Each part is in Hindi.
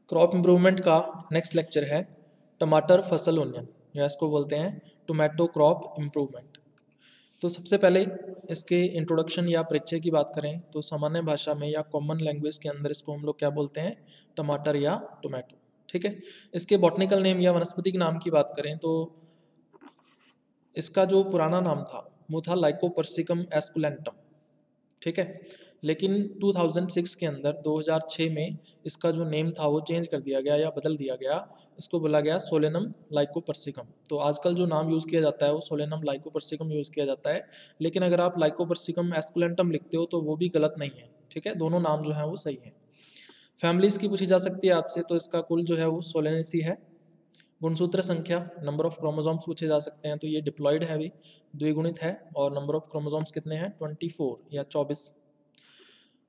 क्रॉप इम्प्रूवमेंट का नेक्स्ट लेक्चर है टमाटर फसल ओनियन, या इसको बोलते हैं टोमेटो क्रॉप इम्प्रूवमेंट। तो सबसे पहले इसके इंट्रोडक्शन या परिचय की बात करें तो सामान्य भाषा में या कॉमन लैंग्वेज के अंदर इसको हम लोग क्या बोलते हैं, टमाटर या टोमेटो। ठीक है। इसके बॉटनिकल नेम या वनस्पतिक नाम की बात करें तो इसका जो पुराना नाम था वो था लाइकोपर्सिकम एस्कुलेंटम। ठीक है। लेकिन 2006 के अंदर 2006 में इसका जो नेम था वो चेंज कर दिया गया या बदल दिया गया, इसको बोला गया सोलेनम लाइकोपर्सिकम। तो आजकल जो नाम यूज़ किया जाता है वो सोलेनम लाइकोपर्सिकम यूज़ किया जाता है, लेकिन अगर आप लाइकोपर्सिकम एस्कुलेंटम लिखते हो तो वो भी गलत नहीं है। ठीक है, दोनों नाम जो है वो सही है। फैमिली इसकी पूछी जा सकती है आपसे, तो इसका कुल जो है वो सोलेनेसी है। गुणसूत्र संख्या, नंबर ऑफ क्रोमोसोम्स पूछे जा सकते हैं, तो ये डिप्लॉयड है अभी, द्विगुणित है, और नंबर ऑफ क्रोमोसोम्स कितने हैं 24 या 24।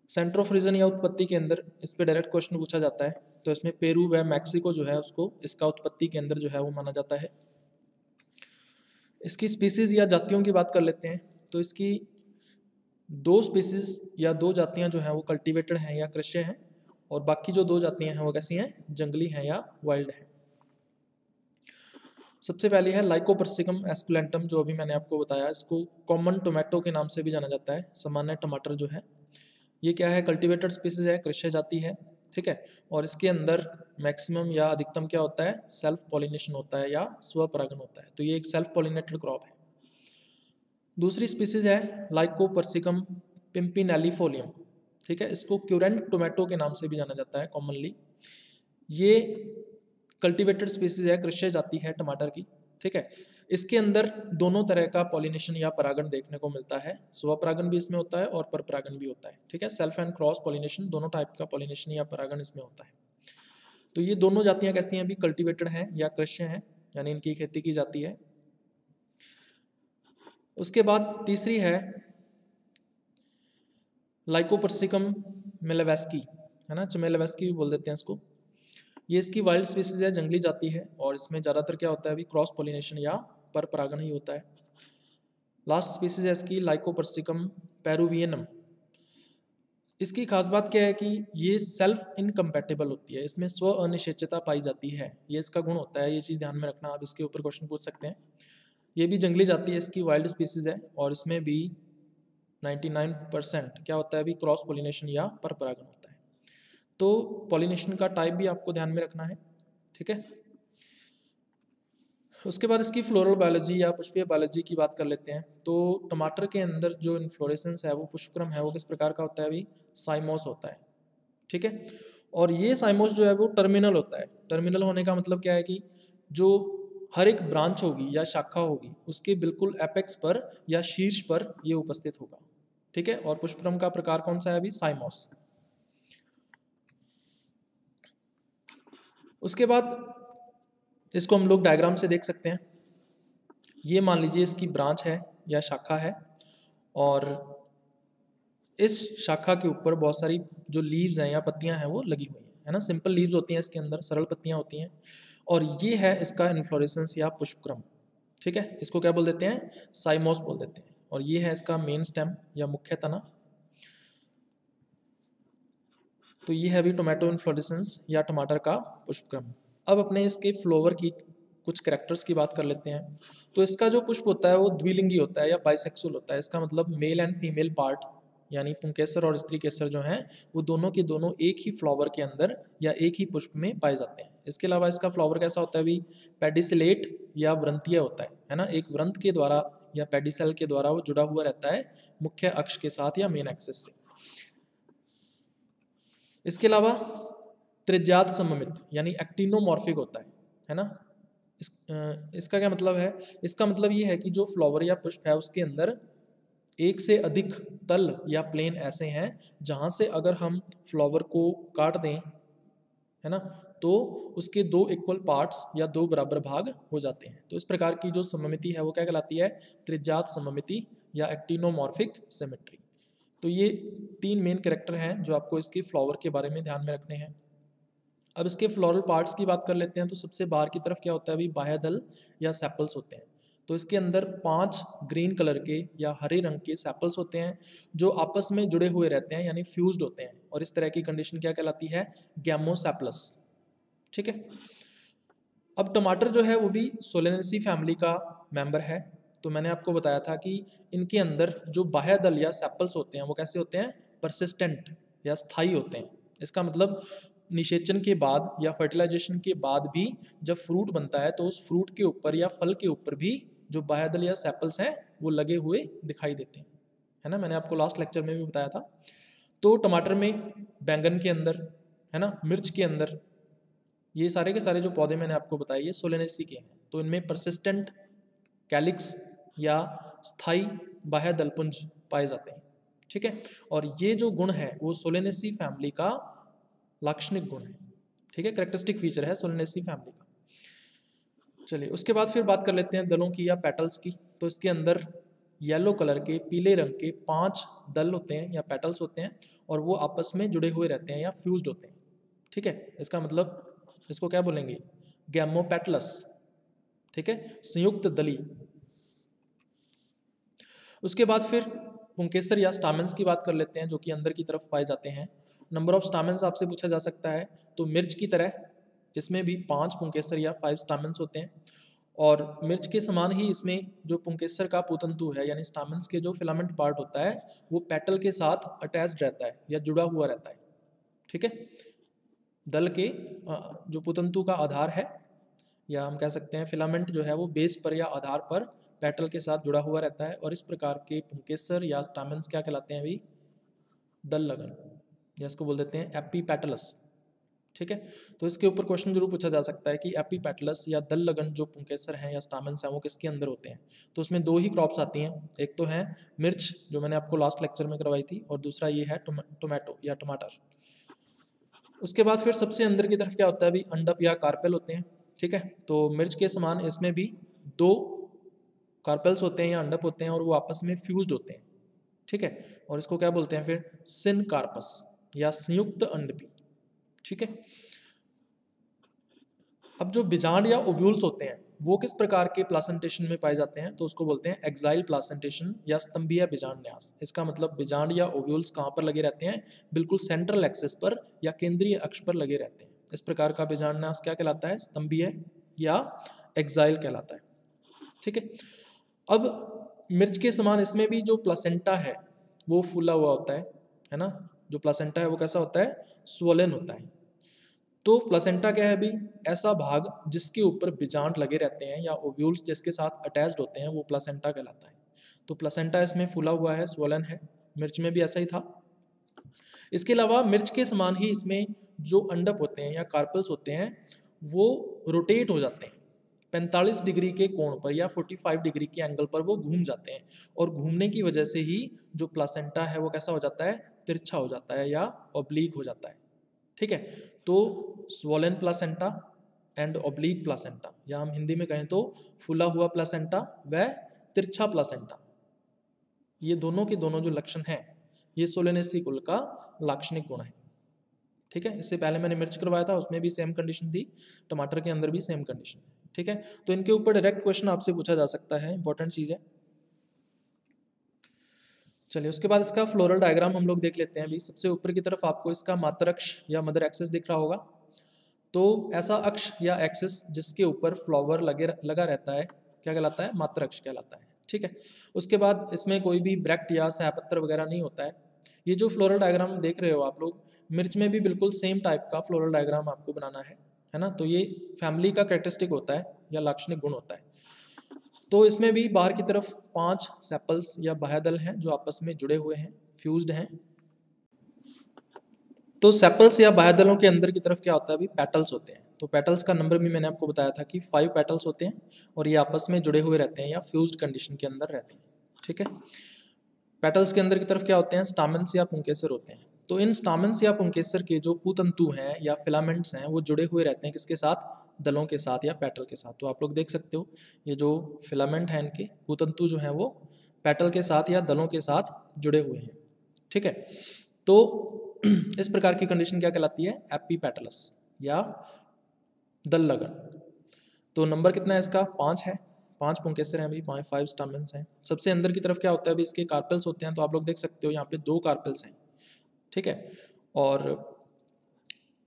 सेंटर ऑफ रीजन या उत्पत्ति के अंदर इस पर डायरेक्ट क्वेश्चन पूछा जाता है, तो इसमें पेरू व मैक्सिको जो है उसको इसका उत्पत्ति केंद्र जो है वो माना जाता है। इसकी स्पीसीज या जातियों की बात कर लेते हैं, तो इसकी दो स्पीसीज या दो जातियां जो हैं वो कल्टीवेटेड हैं या कृषि हैं, और बाकी जो दो जातियां हैं वो कैसी हैं, जंगली हैं या वाइल्ड हैं। सबसे पहली है लाइकोपर्सिकम एस्कुलेंटम, जो अभी मैंने आपको बताया, इसको कॉमन टोमेटो के नाम से भी जाना जाता है, सामान्य टमाटर जो है। ये क्या है, कल्टीवेटेड स्पीसीज है, कृषि जाति है। ठीक है। और इसके अंदर मैक्सिमम या अधिकतम क्या होता है, सेल्फ पॉलिनेशन होता है या स्वपरागण होता है, तो ये एक सेल्फ पॉलिनेटेड क्रॉप है। दूसरी स्पीसीज है लाइकोपर्सिकम पिम्पिनेलिफोलियम। ठीक है, इसको क्यूरेंट टोमेटो के नाम से भी जाना जाता है कॉमनली। ये कल्टीवेटेड स्पीसीज है, कृषि जाति है टमाटर की। ठीक है। इसके अंदर दोनों तरह का पॉलिनेशन या परागण देखने को मिलता है, स्वपरागण भी इसमें होता है और परपरागण भी होता है। ठीक है, सेल्फ एंड क्रॉस पॉलिनेशन, दोनों टाइप का पॉलिनेशन या परागण इसमें होता है। तो ये दोनों जातियां कैसी हैं, भी कल्टीवेटेड हैं या कृषि हैं, यानी इनकी खेती की जाती है। उसके बाद तीसरी है लाइकोपर्सिकम मेलावेस्की, है ना, चमेलावेस्की भी बोल देते हैं इसको। ये इसकी वाइल्ड स्पीसीज है, जंगली जाति है, और इसमें ज़्यादातर क्या होता है, अभी क्रॉस पॉलिनेशन या परपरागण ही होता है। लास्ट स्पीसीज है इसकी लाइकोपर्सिकम पेरुवियनम। इसकी खास बात क्या है कि ये सेल्फ इनकम्पैटिबल होती है, इसमें स्व अनिश्चितता पाई जाती है, ये इसका गुण होता है, ये चीज़ ध्यान में रखना, आप इसके ऊपर क्वेश्चन पूछ सकते हैं। ये भी जंगली जाति है, इसकी वाइल्ड स्पीसीज है, और इसमें भी 99% क्या होता है, अभी क्रॉस पॉलिनेशन या परपरागण होता है। तो पॉलिनेशन का टाइप भी आपको ध्यान में रखना है। ठीक है। उसके बाद इसकी फ्लोरल बायोलॉजी या पुष्पीय बायोलॉजी की बात कर लेते हैं। तो टमाटर के अंदर जो इन्फ्लोरेसेंस है वो पुष्पक्रम है वो किस प्रकार का होता है, अभी साइमोस होता है। ठीक है। और ये साइमोस जो है वो टर्मिनल होता है। टर्मिनल होने का मतलब क्या है कि जो हर एक ब्रांच होगी या शाखा होगी उसके बिल्कुल एपेक्स पर या शीर्ष पर ये उपस्थित होगा। ठीक है। और पुष्पक्रम का प्रकार कौन सा है, अभी साइमोस। उसके बाद इसको हम लोग डायग्राम से देख सकते हैं। ये मान लीजिए इसकी ब्रांच है या शाखा है, और इस शाखा के ऊपर बहुत सारी जो लीव्स हैं या पत्तियां हैं वो लगी हुई हैं, है ना, सिंपल लीव्स होती हैं इसके अंदर, सरल पत्तियां होती हैं, और ये है इसका इन्फ्लोरेसेंस या पुष्पक्रम। ठीक है, इसको क्या बोल देते हैं, साइमोस बोल देते हैं। और ये है इसका मेन स्टेम या मुख्य तना। तो ये है अभी टोमेटो इन्फ्लोरेसेंस या टमाटर का पुष्पक्रम। अब अपने इसके फ्लावर की कुछ कैरेक्टर्स की बात कर लेते हैं। तो इसका जो पुष्प होता है वो द्विलिंगी होता है या बाइसेक्सुअल होता है। इसका मतलब मेल एंड फीमेल पार्ट, यानी पुंकेसर और स्त्री केसर जो हैं वो दोनों के दोनों एक ही फ्लावर के अंदर या एक ही पुष्प में पाए जाते हैं। इसके अलावा इसका फ्लावर कैसा होता है, अभी पेडिसिलेट या व्रंतीय होता है ना, एक व्रंत के द्वारा या पेडिसेल के द्वारा वो जुड़ा हुआ रहता है मुख्य अक्ष के साथ या मेन एक्सिस से। इसके अलावा त्रिज्यात सममित यानी एक्टिनोमॉर्फिक होता है ना। इसका क्या मतलब है, इसका मतलब ये है कि जो फ्लावर या पुष्प है उसके अंदर एक से अधिक तल या प्लेन ऐसे हैं जहां से अगर हम फ्लावर को काट दें, है ना, तो उसके दो इक्वल पार्ट्स या दो बराबर भाग हो जाते हैं। तो इस प्रकार की जो सममिति है वो क्या कहलाती है, त्रिज्यात सममिति या एक्टिनोमॉर्फिक सिमेट्री। तो ये तीन मेन कैरेक्टर हैं जो आपको इसके फ्लावर के बारे में ध्यान में रखने हैं। अब इसके फ्लोरल पार्ट्स की बात कर लेते हैं। तो सबसे बाहर की तरफ क्या होता है, अभी बाह्यदल या सेपल्स होते हैं। तो इसके अंदर 5 ग्रीन कलर के या हरे रंग के सेपल्स होते हैं जो आपस में जुड़े हुए रहते हैं यानी फ्यूज्ड होते हैं, और इस तरह की कंडीशन क्या कहलाती है, गैमोसेपलस। ठीक है। अब टमाटर जो है वो भी सोलेनेसी फैमिली का मेंबर है। तो मैंने आपको बताया था कि इनके अंदर जो बाह्य दल या सेपल्स होते हैं वो कैसे होते हैं, परसिस्टेंट या स्थायी होते हैं। इसका मतलब निषेचन के बाद या फर्टिलाइजेशन के बाद भी जब फ्रूट बनता है तो उस फ्रूट के ऊपर या फल के ऊपर भी जो बाह्य दल या सेपल्स हैं वो लगे हुए दिखाई देते हैं, है ना। मैंने आपको लास्ट लेक्चर में भी बताया था। तो टमाटर में, बैंगन के अंदर, है ना, मिर्च के अंदर, ये सारे के सारे जो पौधे मैंने आपको बताए ये सोलेनेसी के हैं। तो इनमें परसिस्टेंट कैलिक्स या स्थायी बाह्य दलपुंज पाए जाते हैं, ठीक है। और ये जो गुण है वो सोलेनेसी फैमिली का लाक्षणिक गुण है, ठीक है, कैरेक्टरिस्टिक फीचर है सोलेनेसी फैमिली का। चलिए उसके बाद फिर बात कर लेते हैं दलों की या पेटल्स की। तो इसके अंदर येलो कलर के, पीले रंग के 5 दल होते हैं या पेटल्स होते हैं और वो आपस में जुड़े हुए रहते हैं या फ्यूज्ड होते हैं, ठीक है। इसका मतलब इसको क्या बोलेंगे, गैमोपेटलस, ठीक है, संयुक्त दली। उसके बाद फिर पुंकेसर या स्टामेंस की बात कर लेते हैं जो कि अंदर की तरफ पाए जाते हैं। नंबर ऑफ स्टामेंस आपसे पूछा जा सकता है। तो मिर्च की तरह इसमें भी 5 पुंकेसर या 5 स्टामेंस होते हैं और मिर्च के समान ही इसमें जो पुंकेसर का पुतंतु है यानी स्टामेंस के जो फिलामेंट पार्ट होता है वो पेटल के साथ अटैच्ड रहता है या जुड़ा हुआ रहता है, ठीक है। दल के जो पुतंतु का आधार है या हम कह सकते हैं फिलामेंट जो है वो बेस पर या आधार पर पेटल के साथ जुड़ा हुआ रहता है और इस प्रकार के पुंकेसर या स्टामेंस क्या कहलाते हैं अभी, दल लगन, या इसको बोल देते हैं एपीपेटलस, ठीक है। तो इसके ऊपर क्वेश्चन जरूर पूछा जा सकता है कि एपीपेटलस या दल लगन जो पुंकेसर हैं या स्टामेंस हैं वो किसके अंदर होते हैं। तो उसमें 2 ही क्रॉप्स आती हैं, एक तो है मिर्च जो मैंने आपको लास्ट लेक्चर में करवाई थी और दूसरा ये है टोमेटो या टमाटर। उसके बाद फिर सबसे अंदर की तरफ क्या होता है अभी, अंडप या कार्पेल होते हैं, ठीक है। तो मिर्च के समान इसमें भी 2 कार्पेल्स होते हैं या अंडप होते हैं और वो आपस में फ्यूज्ड होते हैं, ठीक है। और इसको क्या बोलते हैं फिर, सिन कार्पस या संयुक्त अंडपी, ठीक है। अब जो बीजांड या ओव्यूल्स होते हैं वो किस प्रकार के प्लासेंटेशन में पाए जाते हैं, तो उसको बोलते हैं एक्साइल प्लासेंटेशन या स्तंभीय बीजांड न्यास। इसका मतलब बीजांड या ओव्यूल्स कहाँ पर लगे रहते हैं, बिल्कुल सेंट्रल एक्सिस पर या केंद्रीय अक्ष पर लगे रहते हैं। इस प्रकार का बीजांड न्यास क्या कहलाता है, स्तंभीय या एक्साइल कहलाता है, ठीक है। अब मिर्च के समान इसमें भी जो प्लासेंटा है वो फूला हुआ होता है ना। जो प्लासेंटा है वो कैसा होता है, स्वोलन होता है। तो प्लासेंटा क्या है अभी, ऐसा भाग जिसके ऊपर बीजांड लगे रहते हैं या ओव्यूल्स जिसके साथ अटैच्ड होते हैं वो प्लासेंटा कहलाता है। तो प्लासेंटा इसमें फूला हुआ है, स्वोलन है, मिर्च में भी ऐसा ही था। इसके अलावा मिर्च के समान ही इसमें जो अंडप होते हैं या कार्पल्स होते हैं वो रोटेट हो जाते हैं 45 डिग्री के कोण पर या 45 डिग्री के एंगल पर वो घूम जाते हैं और घूमने की वजह से ही जो प्लासेंटा है वो कैसा हो जाता है, तिरछा हो जाता है या ऑब्लीक हो जाता है, ठीक है। तो swollen placenta and oblique placenta, या हम हिंदी में कहें तो फूला हुआ प्लासेंटा व तिरछा प्लासेंटा, ये दोनों के दोनों जो लक्षण हैं ये सोलेनेसी कुल का लाक्षणिक गुण है, ठीक है। इससे पहले मैंने मिर्च करवाया था उसमें भी सेम कंडीशन थी, टमाटर के अंदर भी सेम कंडीशन है, ठीक है। तो इनके ऊपर डायरेक्ट क्वेश्चन आपसे पूछा जा सकता है, इंपॉर्टेंट चीज है। चलिए उसके बाद इसका फ्लोरल डायग्राम हम लोग देख लेते हैं। अभी सबसे ऊपर की तरफ आपको इसका मातर अक्ष या मदर एक्सिस दिख रहा होगा। तो ऐसा अक्ष या एक्सिस जिसके ऊपर फ्लावर लगा रहता है क्या कहलाता है, मातर अक्ष कहलाता है, ठीक है। उसके बाद इसमें कोई भी ब्रैक्ट या सहपत्र वगैरह नहीं होता है। ये जो फ्लोरल डायग्राम देख रहे हो आप लोग, मिर्च में भी बिल्कुल सेम टाइप का फ्लोरल डायग्राम आपको बनाना है ना। तो ये फैमिली का कैरेक्टरिस्टिक होता है या लाक्षणिक गुण होता है। तो इसमें भी बाहर की तरफ 5 सेपल्स या बाह्यदल हैं जो आपस में जुड़े हुए हैं, फ्यूज्ड हैं। तो सेपल्स या बाह्यदलों के अंदर की तरफ क्या होता है, अभी पेटल्स होते हैं। तो पेटल्स का नंबर भी मैंने आपको बताया था कि 5 पेटल्स होते हैं और ये आपस में जुड़े हुए रहते हैं या फ्यूज्ड कंडीशन के अंदर रहते हैं, ठीक है। पेटल्स के अंदर की तरफ क्या होते हैं, स्टामेंस या पुंकेसर होते हैं। तो इन स्टामेंस या पुंकेसर के जो पुतंतु हैं या फिलामेंट्स हैं वो जुड़े हुए रहते हैं किसके साथ, दलों के साथ या पेटल के साथ। तो आप लोग देख सकते हो ये जो फिलामेंट हैं इनके पुतंतु जो हैं वो पेटल के साथ या दलों के साथ जुड़े हुए हैं, ठीक है। तो इस प्रकार की कंडीशन क्या कहलाती है, एपीपेटलस या दल लगन। तो नंबर कितना है इसका, 5 है, 5 पुंकेसर हैं अभी, 5 स्टामेंस हैं। सबसे अंदर की तरफ क्या होता है अभी, इसके कार्पेल्स होते हैं। तो आप लोग देख सकते हो यहाँ पे 2 कार्पेल्स हैं, ठीक है। और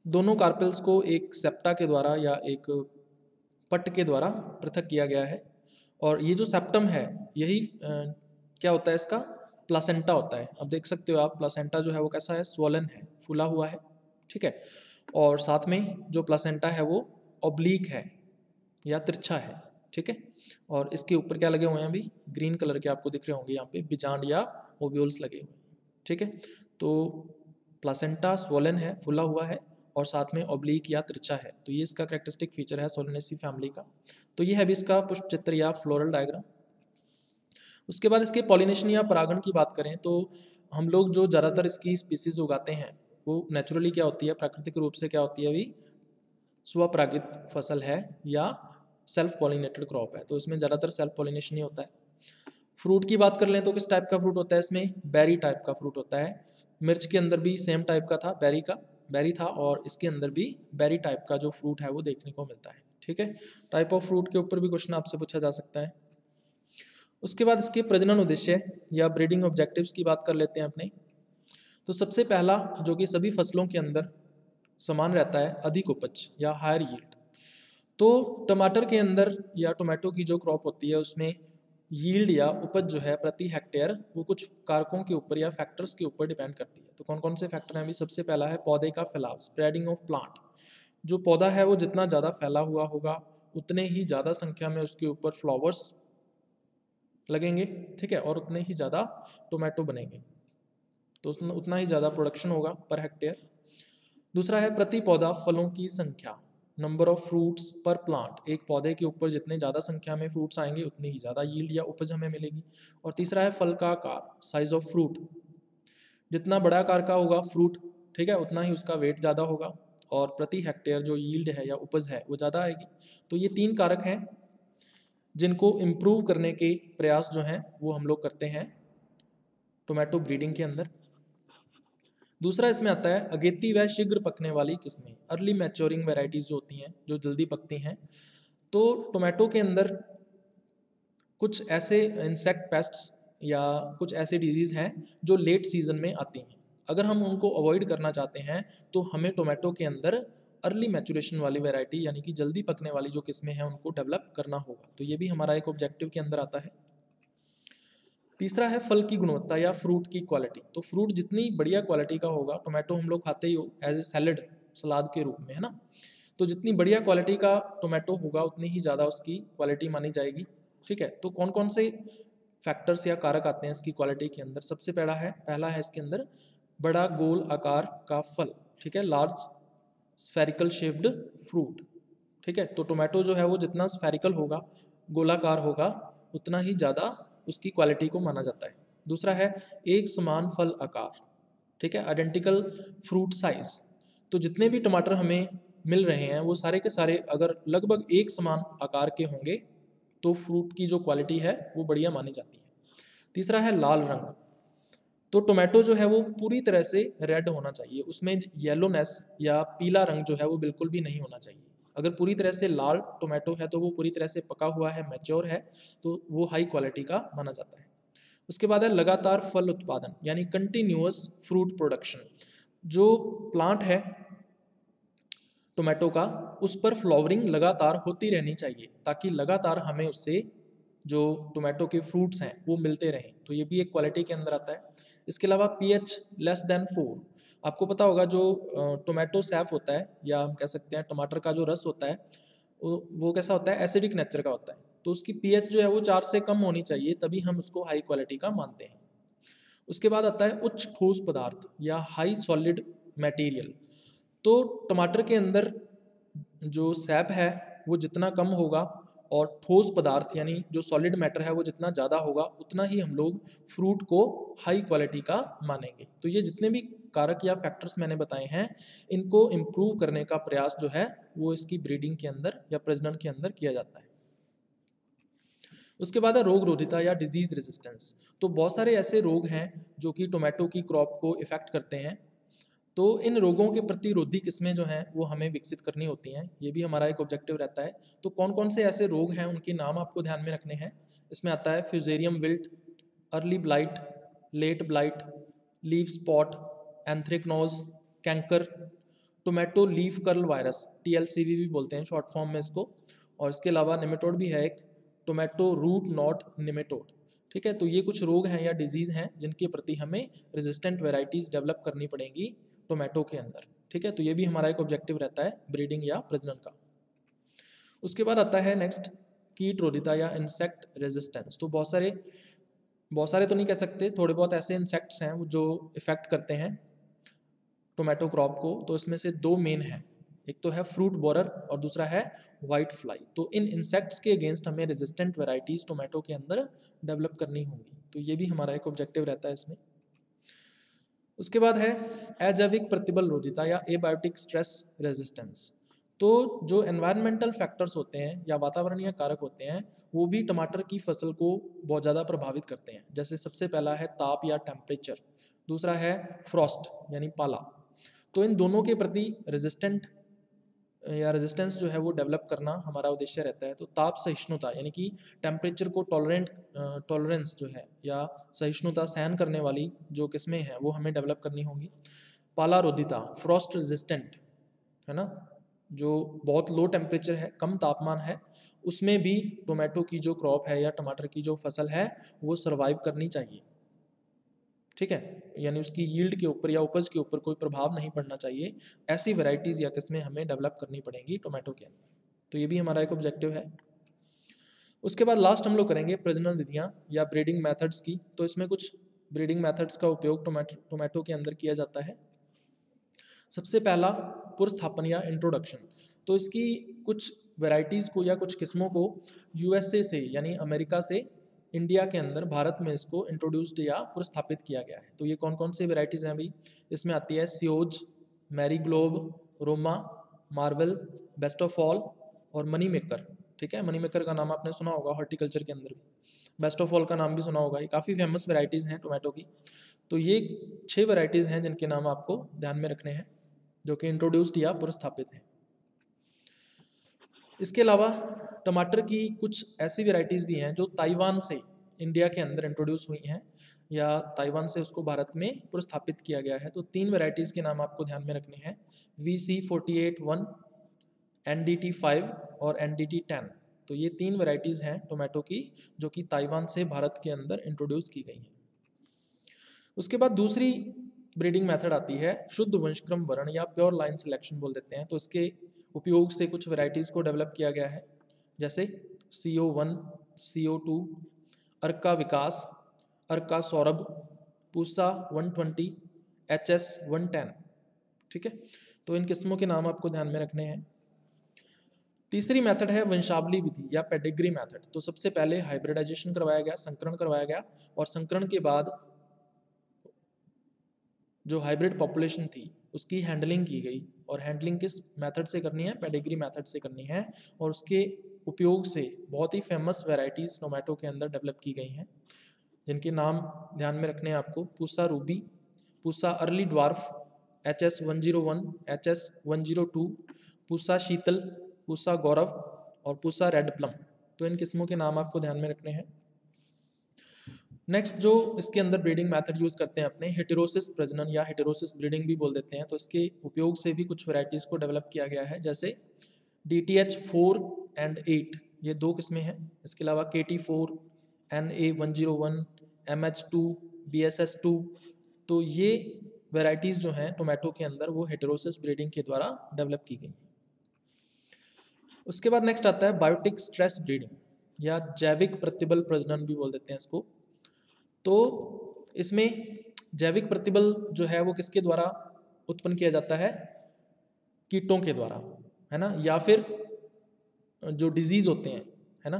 दोनों कार्पेल्स को एक सेप्टा के द्वारा या एक पट के द्वारा पृथक किया गया है। और ये जो सेप्टम है यही क्या होता है, इसका प्लासेंटा होता है। अब देख सकते हो आप, प्लासेंटा जो है वो कैसा है, स्वोलन है, फूला हुआ है, ठीक है। और साथ में जो प्लासेंटा है वो ऑब्लीक है या तिरछा है, ठीक है। और इसके ऊपर क्या लगे हुए हैं, अभी ग्रीन कलर के आपको दिख रहे होंगे यहाँ पे बिजांड या ओव्यूल्स लगे हुए हैं, ठीक है। तो प्लासेंटा स्वोलन है, फूला हुआ है, और साथ में ऑब्लीक या तिरछा है। तो ये इसका कैरेक्टरिस्टिक फीचर है सोलेनेसी फैमिली का। तो ये है भी इसका पुष्प चित्र या फ्लोरल डायग्राम। उसके बाद इसके पॉलिनेशन या परागण की बात करें तो हम लोग जो ज़्यादातर इसकी स्पीसीज उगाते हैं वो नेचुरली क्या होती है, प्राकृतिक रूप से क्या होती है, अभी स्वपरागित फसल है या सेल्फ पॉलिनेटेड क्रॉप है। तो इसमें ज़्यादातर सेल्फ पॉलिनेशन ही होता है। फ्रूट की बात कर लें तो किस टाइप का फ्रूट होता है, इसमें बेरी टाइप का फ्रूट होता है। मिर्च के अंदर भी सेम टाइप का था, बेरी था, और इसके अंदर भी बेरी टाइप का जो फ्रूट है वो देखने को मिलता है, ठीक है। टाइप ऑफ फ्रूट के ऊपर भी क्वेश्चन आपसे पूछा जा सकता है। उसके बाद इसके प्रजनन उद्देश्य या ब्रीडिंग ऑब्जेक्टिव्स की बात कर लेते हैं अपने। तो सबसे पहला जो कि सभी फसलों के अंदर समान रहता है, अधिक उपज या हायर यील्ड। तो टमाटर के अंदर या टोमेटो की जो क्रॉप होती है उसमें यील्ड या उपज जो है प्रति हेक्टेयर वो कुछ कारकों के ऊपर या फैक्टर्स के ऊपर डिपेंड करती है। तो कौन कौन से फैक्टर हैं, अभी सबसे पहला है पौधे का फैलाव, स्प्रेडिंग ऑफ प्लांट। जो पौधा है वो जितना ज़्यादा फैला हुआ होगा उतने ही ज़्यादा संख्या में उसके ऊपर फ्लावर्स लगेंगे, ठीक है, और उतने ही ज़्यादा टोमेटो बनेंगे, तो उतना ही ज़्यादा प्रोडक्शन होगा पर हेक्टेयर। दूसरा है प्रति पौधा फलों की संख्या, नंबर ऑफ फ्रूट्स पर प्लांट। एक पौधे के ऊपर जितने ज़्यादा संख्या में फ्रूट्स आएंगे उतनी ही ज़्यादा यील्ड या उपज हमें मिलेगी। और तीसरा है फल का आकार, साइज ऑफ फ्रूट। जितना बड़ा आकार का होगा फ्रूट, ठीक है, उतना ही उसका वेट ज़्यादा होगा और प्रति हेक्टेयर जो यील्ड है या उपज है वो ज़्यादा आएगी। तो ये 3 कारक हैं जिनको इम्प्रूव करने के प्रयास जो हैं वो हम लोग करते हैं टोमेटो ब्रीडिंग के अंदर। दूसरा इसमें आता है अगेती व शीघ्र पकने वाली किस्में, अर्ली मैच्योरिंग वेराइटीज़ जो होती हैं जो जल्दी पकती हैं। तो टोमेटो के अंदर कुछ ऐसे इंसेक्ट पेस्ट्स या कुछ ऐसे डिजीज़ हैं जो लेट सीजन में आती हैं। अगर हम उनको अवॉइड करना चाहते हैं तो हमें टोमेटो के अंदर अर्ली मैचुरेशन वाली वैरायटी यानी कि जल्दी पकने वाली जो किस्में हैं उनको डेवलप करना होगा। तो ये भी हमारा एक ऑब्जेक्टिव के अंदर आता है। तीसरा है फल की गुणवत्ता या फ्रूट की क्वालिटी। तो फ्रूट जितनी बढ़िया क्वालिटी का होगा, टोमेटो हम लोग खाते ही हो एज ए सैलड, सलाद के रूप में, है ना। तो जितनी बढ़िया क्वालिटी का टोमेटो होगा उतनी ही ज़्यादा उसकी क्वालिटी मानी जाएगी, ठीक है। तो कौन कौन से फैक्टर्स या कारक आते हैं इसकी क्वालिटी के अंदर, सबसे पहला है इसके अंदर बड़ा गोल आकार का फल, ठीक है, लार्ज स्फेरिकल शेप्ड फ्रूट, ठीक है। तो टोमेटो जो है वो जितना स्फेरिकल होगा, गोलाकार होगा, उतना ही ज़्यादा उसकी क्वालिटी को माना जाता है। दूसरा है एक समान फल आकार, ठीक है, आइडेंटिकल फ्रूट साइज। तो जितने भी टमाटर हमें मिल रहे हैं वो सारे के सारे अगर लगभग एक समान आकार के होंगे तो फ्रूट की जो क्वालिटी है वो बढ़िया मानी जाती है। तीसरा है लाल रंग। तो टोमेटो जो है वो पूरी तरह से रेड होना चाहिए, उसमें येलोनेस या पीला रंग जो है वो बिल्कुल भी नहीं होना चाहिए। अगर पूरी तरह से लाल टोमेटो है तो वो पूरी तरह से पका हुआ है, मैच्योर है, तो वो हाई क्वालिटी का माना जाता है। उसके बाद है लगातार फल उत्पादन यानी कंटिन्यूअस फ्रूट प्रोडक्शन। जो प्लांट है टोमेटो का उस पर फ्लावरिंग लगातार होती रहनी चाहिए ताकि लगातार हमें उससे जो टोमेटो के फ्रूट्स हैं वो मिलते रहें। तो ये भी एक क्वालिटी के अंदर आता है। इसके अलावा pH लेस देन 4। आपको पता होगा जो टोमेटो सैफ होता है या हम कह सकते हैं टमाटर का जो रस होता है वो कैसा होता है, एसिडिक नेचर का होता है। तो उसकी pH जो है वो 4 से कम होनी चाहिए, तभी हम उसको हाई क्वालिटी का मानते हैं। उसके बाद आता है उच्च ठोस पदार्थ या हाई सॉलिड मटेरियल। तो टमाटर के अंदर जो सैप है वो जितना कम होगा और ठोस पदार्थ यानी जो सॉलिड मैटर है वो जितना ज़्यादा होगा उतना ही हम लोग फ्रूट को हाई क्वालिटी का मानेंगे। तो ये जितने भी कारक या फैक्टर्स मैंने बताए हैं इनको इम्प्रूव करने का प्रयास जो है वो इसकी ब्रीडिंग के अंदर या प्रजनन के अंदर किया जाता है। उसके बाद है रोग रोधिता या डिजीज रेजिस्टेंस। तो बहुत सारे ऐसे रोग हैं जो कि टोमेटो की क्रॉप को इफेक्ट करते हैं। तो इन रोगों के प्रतिरोधी किस्में जो हैं वो हमें विकसित करनी होती हैं, ये भी हमारा एक ऑब्जेक्टिव रहता है। तो कौन कौन से ऐसे रोग हैं उनके नाम आपको ध्यान में रखने हैं। इसमें आता है fusarium wilt, early blight, late blight, leaf spot, anthracnose, canker. Tomato leaf curl virus, TLCV भी बोलते हैं शॉर्ट फॉर्म में इसको। और इसके अलावा नेमेटोड भी है एक, टोमेटो रूट नॉट नेमेटोड। ठीक है, तो ये कुछ रोग हैं या डिजीज़ हैं जिनके प्रति हमें रेजिस्टेंट वेराइटीज़ डेवलप करनी पड़ेंगी टोमेटो के अंदर। ठीक है, तो ये भी हमारा एक ऑब्जेक्टिव रहता है ब्रीडिंग या प्रजनन का। उसके बाद आता है नेक्स्ट कीट रोधिता या इंसेक्ट रेजिस्टेंस। तो बहुत सारे तो नहीं कह सकते, थोड़े बहुत ऐसे इंसेक्ट्स हैं जो इफेक्ट करते हैं टोमेटो क्रॉप को। तो इसमें से दो मेन हैं, एक तो है फ्रूट बोरर और दूसरा है वाइट फ्लाई। तो इन इंसेक्ट्स के अगेंस्ट हमें रेजिस्टेंट वेराइटीज़ टोमेटो के अंदर डेवलप करनी होंगी। तो ये भी हमारा एक ऑब्जेक्टिव रहता है इसमें। उसके बाद है अजैविक प्रतिबल रोधिता या एबायोटिक स्ट्रेस रेजिस्टेंस। तो जो एनवायरमेंटल फैक्टर्स होते हैं या वातावरणीय कारक होते हैं वो भी टमाटर की फसल को बहुत ज़्यादा प्रभावित करते हैं। जैसे सबसे पहला है ताप या टेम्परेचर, दूसरा है फ्रॉस्ट यानी पाला। तो इन दोनों के प्रति रेजिस्टेंस जो है वो डेवलप करना हमारा उद्देश्य रहता है। तो ताप सहिष्णुता यानी कि टेम्परेचर को टॉलरेंस जो है या सहिष्णुता सहन करने वाली जो किस्में हैं वो हमें डेवलप करनी होंगी। पाला रोधिता फ्रॉस्ट रेजिस्टेंट है ना, जो बहुत लो टेम्परेचर है, कम तापमान है, उसमें भी टोमेटो की जो क्रॉप है या टमाटर की जो फसल है वो सर्वाइव करनी चाहिए। ठीक है, यानी उसकी यील्ड के ऊपर या उपज के ऊपर कोई प्रभाव नहीं पड़ना चाहिए। ऐसी वैरायटीज़ या किस्में हमें डेवलप करनी पड़ेंगी टोमेटो के अंदर। तो ये भी हमारा एक ऑब्जेक्टिव है। उसके बाद लास्ट हम लोग करेंगे प्रजनन विधियाँ या ब्रीडिंग मेथड्स की। तो इसमें कुछ ब्रीडिंग मेथड्स का उपयोग टोमेटो के अंदर किया जाता है। सबसे पहला पुरस्थापन या इंट्रोडक्शन। तो इसकी कुछ वैरायटीज़ को या कुछ किस्मों को USA से यानी अमेरिका से इंडिया के अंदर भारत में इसको इंट्रोड्यूस्ड या पुरस्थापित किया गया है। तो ये कौन कौन सी वैरायटीज़ हैं अभी, इसमें आती है सियोज, Marglobe, Roma, Marvel, best of all और मनी मेकर। ठीक है, मनी मेकर का नाम आपने सुना होगा हॉर्टिकल्चर के अंदर भी, बेस्ट ऑफ ऑल का नाम भी सुना होगा। ये काफ़ी फेमस वैरायटीज़ हैं टोमेटो की। तो ये 6 वैरायटीज़ हैं जिनके नाम आपको ध्यान में रखने हैं जो कि इंट्रोड्यूस्ड या पुरस्थापित हैं। इसके अलावा टमाटर की कुछ ऐसी वैरायटीज़ भी हैं जो ताइवान से इंडिया के अंदर इंट्रोड्यूस हुई हैं या ताइवान से उसको भारत में पुरस्थापित किया गया है। तो 3 वैरायटीज़ के नाम आपको ध्यान में रखने हैं, VC48-1, NDT5 और NDT10। तो ये 3 वैरायटीज़ हैं टोमेटो की जो कि ताइवान से भारत के अंदर इंट्रोड्यूस की गई हैं। उसके बाद दूसरी ब्रीडिंग मेथड आती है शुद्ध वंशक्रम वर्ण या प्योर लाइन सिलेक्शन बोल देते हैं। तो इसके उपयोग से कुछ वैरायटीज़ को डेवलप किया गया है, जैसे CO1, CO2, अर्का विकास, अर्का सौरभ, पूसा 120, HS110। ठीक है, तो इन किस्मों के नाम आपको ध्यान में रखने हैं। तीसरी मेथड है वंशावली विधि या पेडिग्री मेथड। तो सबसे पहले हाइब्रिडाइजेशन करवाया गया, संकरण करवाया गया, और संकरण के बाद जो हाइब्रिड पॉपुलेशन थी उसकी हैंडलिंग की गई। और हैंडलिंग किस मेथड से करनी है, पेडिग्री मेथड से करनी है। और उसके उपयोग से बहुत ही फेमस वैरायटीज़ टोमेटो के अंदर डेवलप की गई हैं जिनके नाम ध्यान में रखने हैं आपको, Pusa ruby, Pusa early dwarf, HS101, HS102, Pusa Sheetal, Pusa Gaurav और पूसा रेड प्लम। तो इन किस्मों के नाम आपको ध्यान में रखने हैं। नेक्स्ट जो इसके अंदर ब्रीडिंग मेथड यूज़ करते हैं अपने, हेटेरोसिस प्रजनन या हेटेरोसिस ब्रीडिंग भी बोल देते हैं। तो इसके उपयोग से भी कुछ वैरायटीज़ को डेवलप किया गया है, जैसे DTH4 and 8, ये 2 किस्में हैं। इसके अलावा KT4, NA101, MH2, BSS2। तो ये वैरायटीज़ जो हैं टोमेटो के अंदर वो हेटेरोसिस ब्रीडिंग के द्वारा डेवलप की गई हैं। उसके बाद नेक्स्ट आता है बायोटिक स्ट्रेस ब्रीडिंग या जैविक प्रतिबल प्रजनन भी बोल देते हैं इसको। तो इसमें जैविक प्रतिबल जो है वो किसके द्वारा उत्पन्न किया जाता है, कीटों के द्वारा, है ना, या फिर जो डिजीज़ होते हैं, है ना,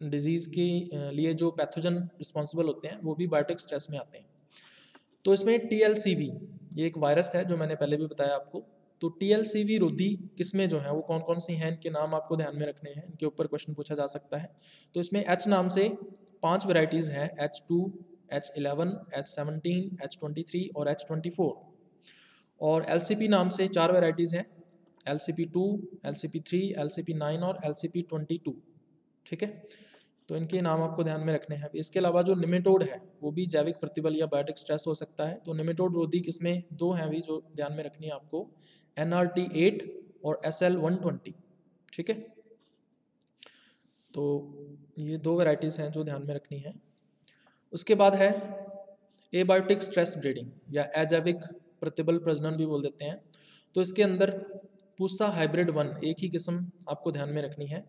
डिजीज़ के लिए जो पैथोजन रिस्पॉन्सिबल होते हैं वो भी बायोटिक स्ट्रेस में आते हैं। तो इसमें TLCV ये एक वायरस है जो मैंने पहले भी बताया आपको। तो TLCV रोधी किस्में जो हैं वो कौन कौन सी हैं, इनके नाम आपको ध्यान में रखने हैं, इनके ऊपर क्वेश्चन पूछा जा सकता है। तो इसमें H नाम से 5 वैरायटीज़ हैं, H2, H11, H17, H23 और H24। और LCP नाम से 4 वैरायटीज़ हैं, LCP2, LCP3, LCP9 और LCP22। ठीक है, तो इनके नाम आपको ध्यान में रखने हैं। इसके अलावा जो निमेटोड है वो भी जैविक प्रतिबल या बायोटिक स्ट्रेस हो सकता है। तो निमेटोड रोधी किस्में दो हैं अभी जो ध्यान में रखनी है आपको, NRT8 और SL120, ठीक है। तो ये दो वैरायटीज़ हैं जो ध्यान में रखनी है। उसके बाद है एबायोटिक स्ट्रेस ब्रीडिंग या अजैविक प्रतिबल प्रजनन भी बोल देते हैं। तो इसके अंदर पूसा हाइब्रिड 1 एक ही किस्म आपको ध्यान में रखनी है,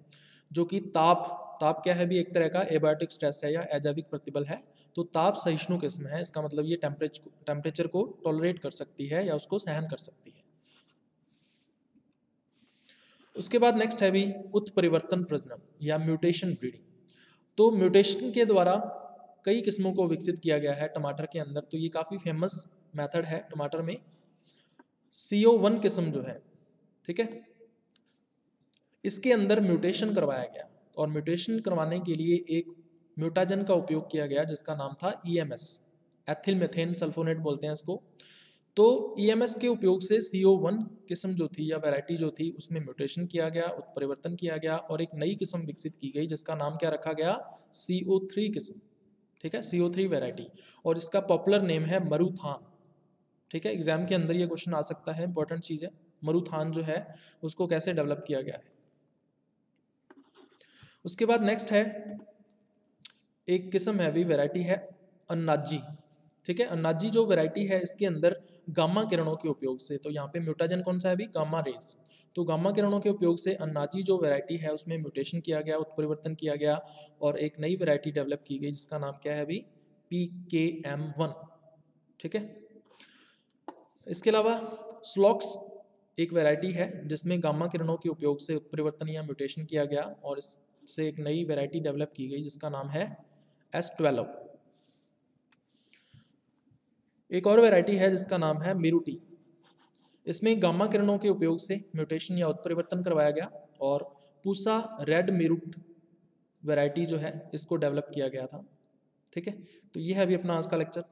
जो कि ताप क्या है भी एक तरह का एबायोटिक स्ट्रेस है या अजैविक प्रतिबल है। तो ताप सहिष्णु किस्म है, इसका मतलब ये टेम्परेचर को टॉलरेट कर सकती है या उसको सहन कर सकती है। उसके बाद नेक्स्ट है भी उत्परिवर्तन प्रजनन या म्यूटेशन ब्रीडिंग। तो म्यूटेशन के द्वारा कई किस्मों को विकसित किया गया है टमाटर के अंदर। तो ये काफ़ी फेमस मेथड है टमाटर में। CO1 किस्म जो है, ठीक है, इसके अंदर म्यूटेशन करवाया गया और म्यूटेशन करवाने के लिए एक म्यूटाजन का उपयोग किया गया जिसका नाम था EMS, एथिल मेथेन सल्फोनेट बोलते हैं इसको। तो EMS के उपयोग से CO1 किस्म जो थी या वैरायटी जो थी उसमें म्यूटेशन किया गया, उत्परिवर्तन किया गया और एक नई किस्म विकसित की गई जिसका नाम क्या रखा गया, CO3 किस्म, ठीक है, CO3 वैरायटी। और इसका पॉपुलर नेम है मरुथान, ठीक है। एग्जाम के अंदर ये क्वेश्चन आ सकता है, इंपॉर्टेंट चीज़ है। मरुथान जो है उसको कैसे डेवलप किया गया है। उसके बाद नेक्स्ट है एक किस्म है भी वैरायटी है अन्नाजी, ठीक है। अन्नाजी जो वैरायटी है इसके अंदर गामा किरणों के उपयोग से, तो यहाँ पे म्यूटाजन कौन सा है भी, गामा रेस। तो गामा किरणों के उपयोग से अन्नाजी जो वैरायटी है उसमें म्यूटेशन किया गया, उत्परिवर्तन किया गया और एक नई वैरायटी डेवलप की गई जिसका नाम क्या है भी, PKM1, ठीक है। इसके अलावा स्लॉक्स एक वैरायटी है जिसमें गामा किरणों के उपयोग से उत्परिवर्तन या म्यूटेशन किया गया और इससे एक नई वैरायटी डेवलप की गई जिसका नाम है S12। एक और वैरायटी है जिसका नाम है मिरुटी। इसमें गामा किरणों के उपयोग से म्यूटेशन या उत्परिवर्तन करवाया गया और पूसा रेड मिरुट वैरायटी जो है इसको डेवलप किया गया था, ठीक है। तो ये है अभी अपना आज का लेक्चर।